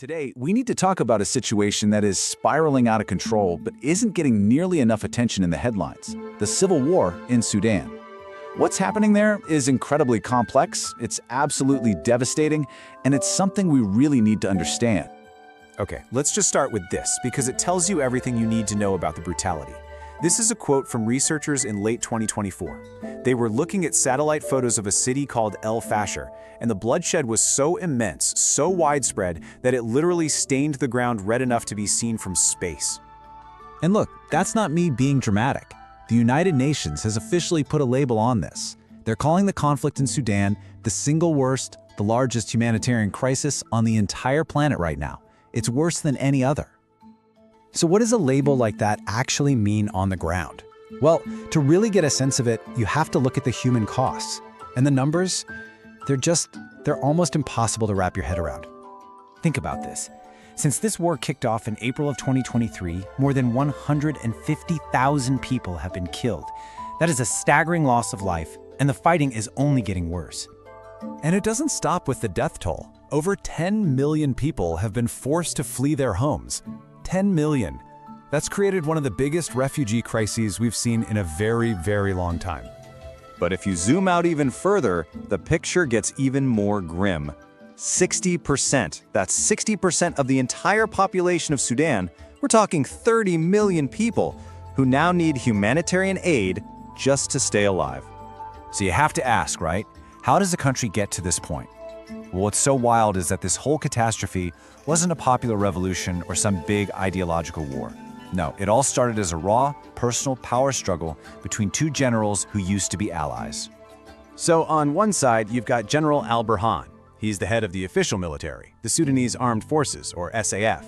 Today, we need to talk about a situation that is spiraling out of control but isn't getting nearly enough attention in the headlines: the civil war in Sudan. What's happening there is incredibly complex, it's absolutely devastating, and it's something we really need to understand. Okay, let's just start with this, because it tells you everything you need to know about the brutality. This is a quote from researchers in late 2024. They were looking at satellite photos of a city called Fasher, and the bloodshed was so immense, so widespread, that it literally stained the ground red enough to be seen from space. And look, that's not me being dramatic. The United Nations has officially put a label on this. They're calling the conflict in Sudan the single worst, the largest humanitarian crisis on the entire planet right now. It's worse than any other. So what does a label like that actually mean on the ground? Well, to really get a sense of it, you have to look at the human costs. And the numbers, they're almost impossible to wrap your head around. Think about this. Since this war kicked off in April of 2023, more than 150,000 people have been killed. That is a staggering loss of life, and the fighting is only getting worse. And it doesn't stop with the death toll. Over 10 million people have been forced to flee their homes. 10 million. That's created one of the biggest refugee crises we've seen in a very, very long time. But if you zoom out even further, the picture gets even more grim. 60%. That's 60% of the entire population of Sudan. We're talking 30 million people who now need humanitarian aid just to stay alive. So you have to ask, right? How does a country get to this point? Well, what's so wild is that this whole catastrophe wasn't a popular revolution or some big ideological war. No, it all started as a raw, personal power struggle between two generals who used to be allies. So on one side, you've got General al-Burhan. He's the head of the official military, the Sudanese Armed Forces, or SAF.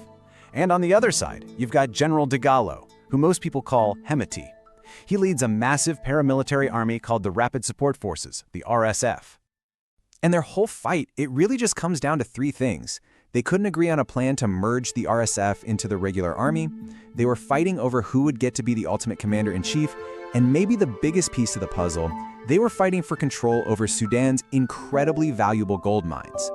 And on the other side, you've got General Dagalo, who most people call Hemeti. He leads a massive paramilitary army called the Rapid Support Forces, the RSF. And their whole fight, it really just comes down to three things. They couldn't agree on a plan to merge the RSF into the regular army. They were fighting over who would get to be the ultimate commander-in-chief. And maybe the biggest piece of the puzzle, they were fighting for control over Sudan's incredibly valuable gold mines.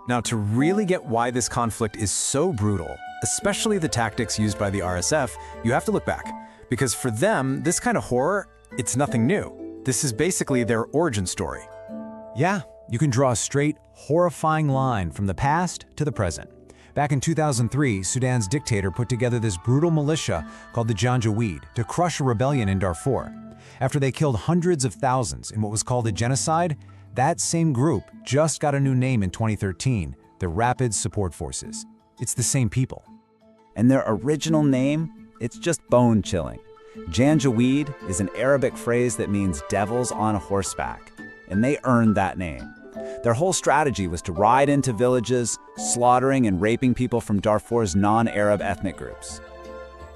Now, to really get why this conflict is so brutal, especially the tactics used by the RSF, you have to look back. Because for them, this kind of horror, it's nothing new. This is basically their origin story. Yeah, you can draw a straight, horrifying line from the past to the present. Back in 2003, Sudan's dictator put together this brutal militia called the Janjaweed to crush a rebellion in Darfur. After they killed hundreds of thousands in what was called a genocide, that same group just got a new name in 2013, the Rapid Support Forces. It's the same people. And their original name? It's just bone-chilling. Janjaweed is an Arabic phrase that means devils on horseback, and they earned that name. Their whole strategy was to ride into villages, slaughtering and raping people from Darfur's non-Arab ethnic groups.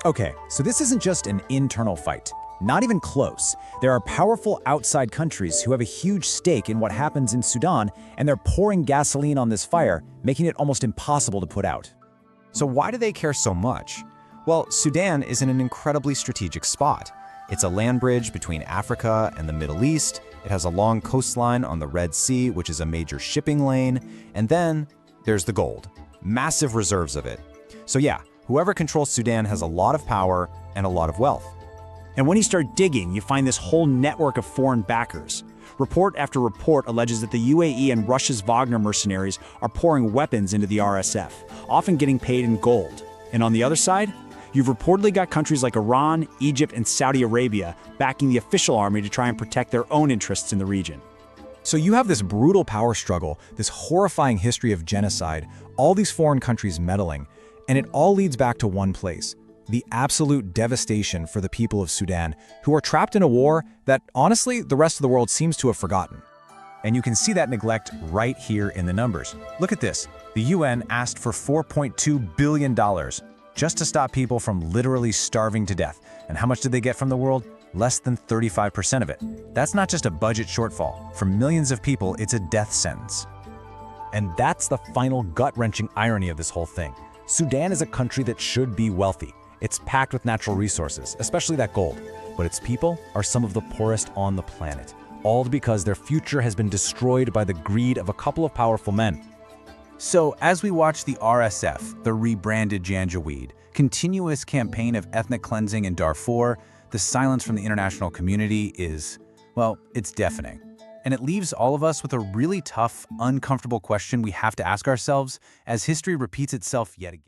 Okay, so this isn't just an internal fight. Not even close. There are powerful outside countries who have a huge stake in what happens in Sudan, and they're pouring gasoline on this fire, making it almost impossible to put out. So why do they care so much? Well, Sudan is in an incredibly strategic spot. It's a land bridge between Africa and the Middle East. It has a long coastline on the Red Sea, which is a major shipping lane. And then there's the gold. Massive reserves of it. So yeah, whoever controls Sudan has a lot of power and a lot of wealth. And when you start digging, you find this whole network of foreign backers. Report after report alleges that the UAE and Russia's Wagner mercenaries are pouring weapons into the RSF, often getting paid in gold. And on the other side, you've reportedly got countries like Iran, Egypt, and Saudi Arabia backing the official army to try and protect their own interests in the region. So you have this brutal power struggle, this horrifying history of genocide, all these foreign countries meddling, and it all leads back to one place: the absolute devastation for the people of Sudan, who are trapped in a war that, honestly, the rest of the world seems to have forgotten. And you can see that neglect right here in the numbers. Look at this. The UN asked for $4.2 billion just to stop people from literally starving to death. And how much did they get from the world? Less than 35% of it. That's not just a budget shortfall. For millions of people, it's a death sentence. And that's the final gut-wrenching irony of this whole thing. Sudan is a country that should be wealthy. It's packed with natural resources, especially that gold. But its people are some of the poorest on the planet, all because their future has been destroyed by the greed of a couple of powerful men. So, as we watch the RSF, the rebranded Janjaweed, continuous campaign of ethnic cleansing in Darfur, the silence from the international community is, well, it's deafening. And it leaves all of us with a really tough, uncomfortable question we have to ask ourselves as history repeats itself yet again.